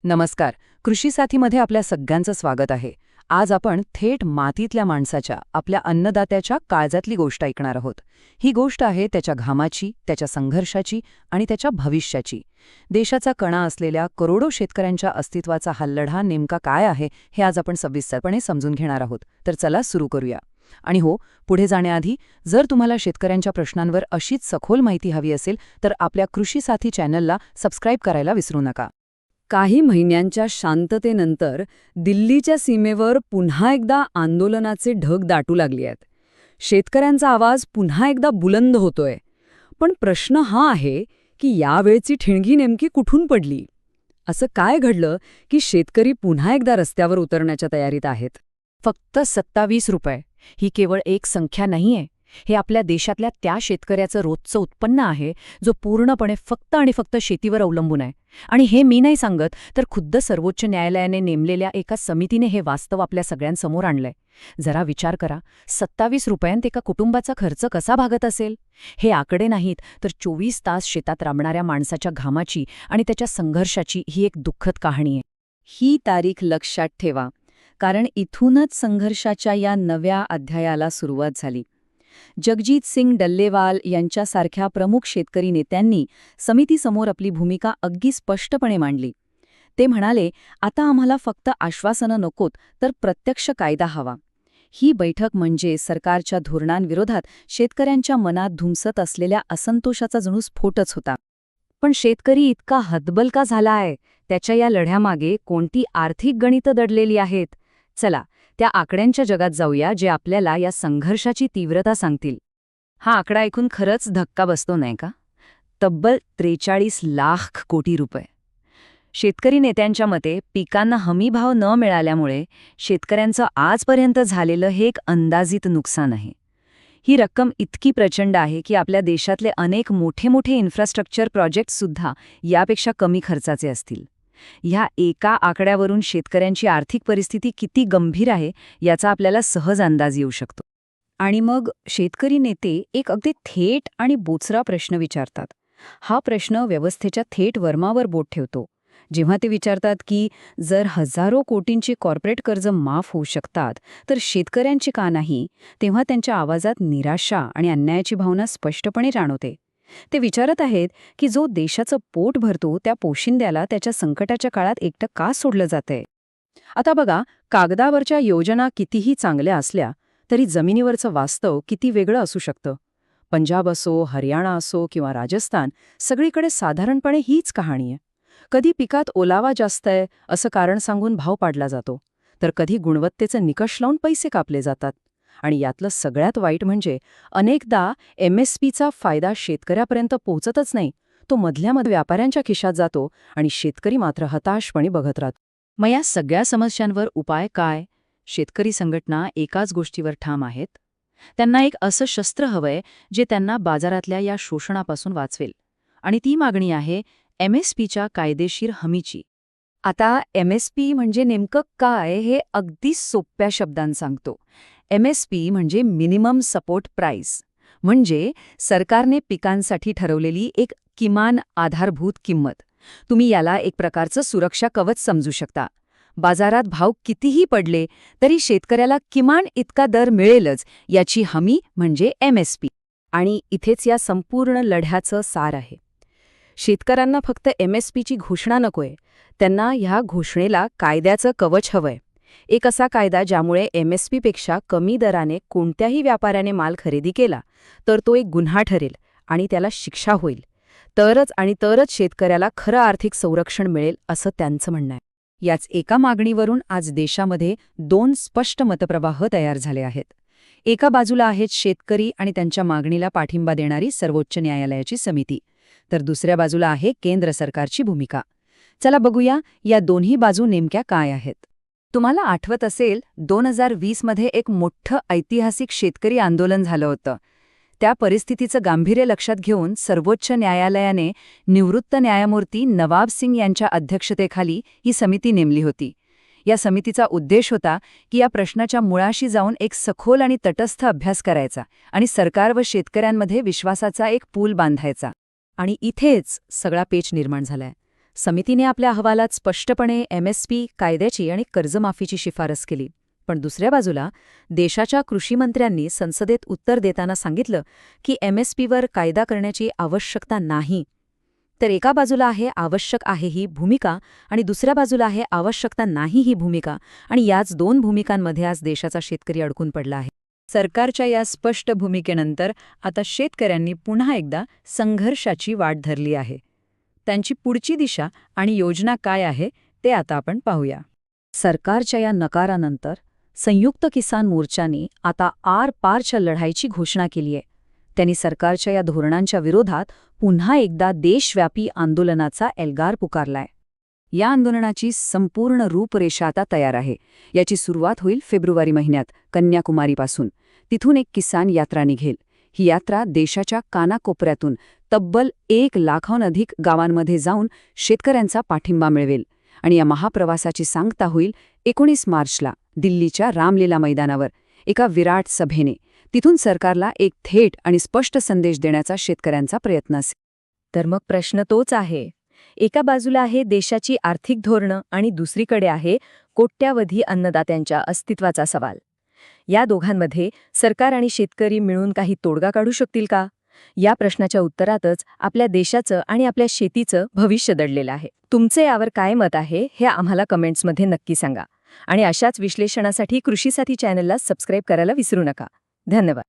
नमस्कार. कृषी साथीमध्ये आपल्या सगळ्यांचं स्वागत आहे. आज आपण थेट मातीतल्या माणसाच्या, आपल्या अन्नदात्याच्या काळजातली गोष्ट ऐकणार आहोत. ही गोष्ट आहे त्याच्या घामाची, त्याच्या संघर्षाची आणि त्याच्या भविष्याची. देशाचा कणा असलेल्या करोडो शेतकऱ्यांच्या अस्तित्वाचा हा लढा नेमका काय आहे हे आज आपण सविस्तरपणे समजून घेणार आहोत. तर चला सुरू करूया. आणि हो, पुढे जाण्याआधी जर तुम्हाला शेतकऱ्यांच्या प्रश्नांवर अशीच सखोल माहिती हवी असेल तर आपल्या कृषी साथी चॅनलला सबस्क्राईब करायला विसरू नका. काही महिन्यांच्या शांततेनंतर दिल्लीच्या सीमेवर पुन्हा एकदा आंदोलनाचे ढग दाटू लागले आहेत. शेतकऱ्यांचा आवाज पुन्हा एकदा बुलंद होतोय. पण प्रश्न हा आहे की यावेळची ठिणगी नेमकी कुठून पडली? असं काय घडलं की शेतकरी पुन्हा एकदा रस्त्यावर उतरण्याच्या तयारीत आहेत? फक्त 27 रुपये ही केवळ एक संख्या नाहीये. हे आपल्या देशातल्या त्या शेतकऱ्याचं रोजचं उत्पन्न आहे जो पूर्णपणे फक्त आणि फक्त शेतीवर अवलंबून आहे. आणि हे मी नाही सांगत, तर खुद्द सर्वोच्च न्यायालयाने नेमलेल्या एका समितीने हे वास्तव आपल्या सगळ्यांसमोर आणलंय. जरा विचार करा, 27 रुपयांत एका कुटुंबाचा खर्च कसा भागत असेल? हे आकडे नाहीत, तर 24 तास शेतात राबणाऱ्या माणसाच्या घामाची आणि त्याच्या संघर्षाची ही एक दुःखद कहाणी आहे. ही तारीख लक्षात ठेवा, कारण इथूनच संघर्षाच्या या नव्या अध्यायाला सुरुवात झाली. जगजीत सिंग डल्लेवाल यांच्यासारख्या प्रमुख शेतकरी नेत्यांनी समितीसमोर आपली भूमिका अगदी स्पष्टपणे मांडली. ते म्हणाले, आता आम्हाला फक्त आश्वासनं नकोत, तर प्रत्यक्ष कायदा हवा. ही बैठक म्हणजे सरकारच्या धोरणांविरोधात शेतकऱ्यांच्या मनात धुमसत असलेल्या असंतोषाचा जणू स्फोटच होता. पण शेतकरी इतका हतबल का झाला आहे? त्याच्या या लढ्यामागे कोणती आर्थिक गणितं दडलेली आहेत? चला, त्या आकड्यांच्या जगात जाऊया जे आपल्याला या संघर्षाची तीव्रता सांगतील. हा आकडा ऐकून खरंच धक्का बसतो नाही का? तब्बल 43 लाख कोटी रुपये. शेतकरी नेत्यांच्या मते पिकांना हमीभाव न मिळाल्यामुळे शेतकऱ्यांचं आजपर्यंत झालेलं हे एक अंदाजित नुकसान आहे. ही रक्कम इतकी प्रचंड आहे की आपल्या देशातले अनेक मोठे मोठे इन्फ्रास्ट्रक्चर प्रोजेक्टसुद्धा यापेक्षा कमी खर्चाचे असतील. ह्या एका आकड्यावरून शेतकऱ्यांची आर्थिक परिस्थिती किती गंभीर आहे याचा आपल्याला सहज अंदाज येऊ शकतो. आणि मग शेतकरी नेते एक अगदी थेट आणि बोचरा प्रश्न विचारतात. हा प्रश्न व्यवस्थेच्या थेट वर्मावर बोट ठेवतो. जेव्हा ते विचारतात की जर हजारो कोटींची कॉर्पोरेट कर्ज माफ होऊ शकतात तर शेतकऱ्यांची का नाही, तेव्हा त्यांच्या आवाजात निराशा आणि अन्यायाची भावना स्पष्टपणे जाणवते. ते विचारत आहेत की जो देशाचं पोट भरतो त्या पोशिंद्याला त्याच्या संकटाच्या काळात एकटं का सोडलं जातंय? आता बघा, कागदावरच्या योजना कितीही चांगल्या असल्या तरी जमिनीवरचं वास्तव किती वेगळं असू शकतं. पंजाब असो, हरियाणा असो किंवा राजस्थान, सगळीकडे साधारणपणे हीच कहाणी आहे. कधी पिकात ओलावा जास्त आहे असं कारण सांगून भाव पाडला जातो, तर कधी गुणवत्तेचे निकष लावून पैसे कापले जातात. आणि यातलं सगळ्यात वाईट म्हणजे अनेकदा MSPचा फायदा शेतकऱ्यापर्यंत पोहोचतच नाही. तो मधल्यामध्ये व्यापाऱ्यांच्या खिशात जातो आणि शेतकरी मात्र हताशपणे बघत राहतो. मग या सगळ्या समस्यांवर उपाय काय? शेतकरी संघटना एकाच गोष्टीवर ठाम आहेत. त्यांना एक असं शस्त्र हवंय जे त्यांना बाजारातल्या या शोषणापासून वाचवेल. आणि ती मागणी आहे MSPच्या कायदेशीर हमीची. आता MSP म्हणजे नेमकं काय हे अगदी सोप्या शब्दांत सांगतो. MSP म्हणजे मिनिमम सपोर्ट प्राइस, म्हणजे सरकारने पिकांसाठी ठरवलेली एक किमान आधारभूत किंमत. तुम्ही याला एक प्रकारचं सुरक्षा कवच समजू शकता. बाजारात भाव कितीही पडले तरी शेतकऱ्याला किमान इतका दर मिळेलच याची हमी म्हणजे MSP. आणि इथेच या संपूर्ण लढ्याचं सार आहे. शेतकऱ्यांना फक्त MSPची घोषणा नकोय, त्यांना ह्या घोषणेला कायद्याचं कवच हवंय. एक असा कायदा ज्यामुळे MSPपेक्षा कमी दराने कोणत्याही व्यापाऱ्याने माल खरेदी केला तर तो एक गुन्हा ठरेल आणि त्याला शिक्षा होईल. तरच शेतकऱ्याला खरं आर्थिक संरक्षण मिळेल असं त्यांचं म्हणणं आहे. याच एका मागणीवरून आज देशामध्ये 2 स्पष्ट मतप्रवाह तयार झाले आहेत. एका बाजूला आहेत शेतकरी आणि त्यांच्या मागणीला पाठिंबा देणारी सर्वोच्च न्यायालयाची समिती, तर दुसऱ्या बाजूला आहे केंद्र सरकारची भूमिका. चला बघूया या दोन्ही बाजू नेमक्या काय आहेत. तुम्हाला आठवत असेल 2020 मध्ये एक मोठं ऐतिहासिक शेतकरी आंदोलन झालं होतं. त्या परिस्थितीचं गांभीर्य लक्षात घेऊन सर्वोच्च न्यायालयाने निवृत्त न्यायमूर्ती नवाब सिंग यांच्या अध्यक्षतेखाली ही समिती नेमली होती. या समितीचा उद्देश होता की या प्रश्नाच्या मुळाशी जाऊन एक सखोल आणि तटस्थ अभ्यास करायचा आणि सरकार व शेतकऱ्यांमध्ये विश्वासाचा एक पूल बांधायचा. आणि इथेच सगळा पेच निर्माण झालाय. समितीने आपल्या अहवालात स्पष्टपणे MSP कायद्याची आणि कर्जमाफीची शिफारस केली. पण दुसऱ्या बाजूला देशाच्या कृषीमंत्र्यांनी संसदेत उत्तर देताना सांगितलं की MSPवर कायदा करण्याची आवश्यकता नाही. तर एका बाजूला आहे आवश्यक आहे ही भूमिका आणि दुसऱ्या बाजूला आहे आवश्यकता नाही ही भूमिका, आणि याच दोन भूमिकांमध्ये आज देशाचा शेतकरी अडकून पडला आहे. सरकारच्या या स्पष्ट भूमिकेनंतर आता शेतकऱ्यांनी पुन्हा एकदा संघर्षाची वाट धरली आहे. त्यांची पुढची दिशा आणि योजना काय आहे ते आता आपण पाहूया. सरकारच्या या नकारानंतर संयुक्त किसान मोर्चाने आता आर-पारच्या लढाईची घोषणा केली आहे. त्यांनी सरकारच्या या धोरणांच्या विरोधात पुन्हा एकदा देशव्यापी आंदोलनाचा एल्गार पुकारलाय. या आंदोलनाची संपूर्ण रूपरेषा आता तयार आहे. याची सुरुवात होईल फेब्रुवारी महिन्यात कन्याकुमारीपासून. तिथून एक किसान यात्रा निघेल. ही यात्रा देशाच्या कानाकोपऱ्यातून तब्बल 1 लाखाहून अधिक गावांमध्ये जाऊन शेतकऱ्यांचा पाठिंबा मिळवेल. आणि या महाप्रवासाची सांगता होईल 19 मार्चला दिल्लीच्या रामलीला मैदानावर एका विराट सभेने. तिथून सरकारला एक थेट आणि स्पष्ट संदेश देण्याचा शेतकऱ्यांचा प्रयत्न असेल. तर मग प्रश्न तोच आहे. एका बाजूला आहे देशाची आर्थिक धोरणं आणि दुसरीकडे आहे कोट्यावधी अन्नदात्यांच्या अस्तित्वाचा सवाल. या दोघांमध्ये सरकार आणि शेतकरी मिळून काही तोडगा काढू शकतील का? या प्रश्नाच्या उत्तरातच आपल्या देशाचं आणि आपल्या शेतीचं भविष्य दडलेलं आहे. तुमचे यावर काय मत आहे हे आम्हाला कमेंट्समध्ये नक्की सांगा. आणि अशाच विश्लेषणासाठी कृषीसाथी चॅनलला सबस्क्राईब करायला विसरू नका. धन्यवाद.